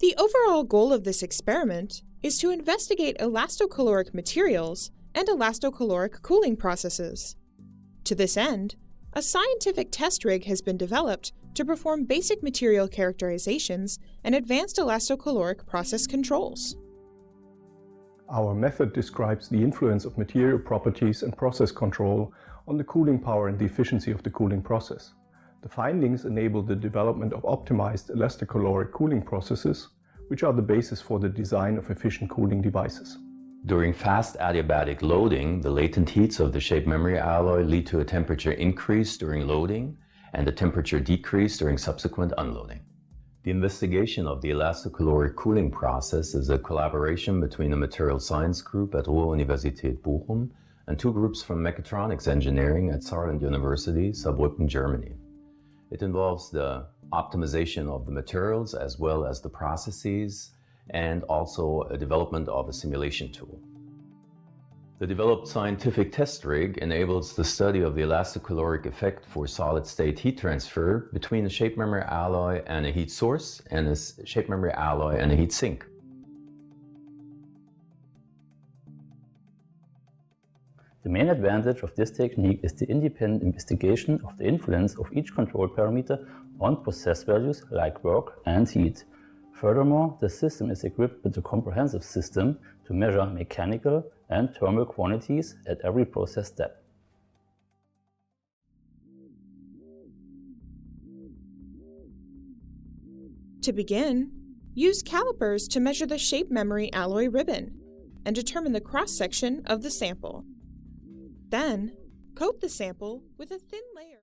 The overall goal of this experiment is to investigate elastocaloric materials and elastocaloric cooling processes. To this end, a scientific test rig has been developed to perform basic material characterizations and advanced elastocaloric process controls. Our method describes the influence of material properties and process control on the cooling power and the efficiency of the cooling process. The findings enable the development of optimized elastocaloric cooling processes, which are the basis for the design of efficient cooling devices. During fast adiabatic loading, the latent heats of the shape memory alloy lead to a temperature increase during loading and a temperature decrease during subsequent unloading. The investigation of the elastocaloric cooling process is a collaboration between a material science group at Ruhr Universität Bochum and two groups from mechatronics engineering at Saarland University, Saarbrücken, Germany. It involves the optimization of the materials as well as the processes and also a development of a simulation tool. The developed scientific test rig enables the study of the elastocaloric effect for solid-state heat transfer between a shape memory alloy and a heat source and a shape memory alloy and a heat sink. The main advantage of this technique is the independent investigation of the influence of each control parameter on process values like work and heat. Furthermore, the system is equipped with a comprehensive system to measure mechanical and thermal quantities at every process step. To begin, use calipers to measure the shape memory alloy ribbon and determine the cross-section of the sample. Then, coat the sample with a thin layer.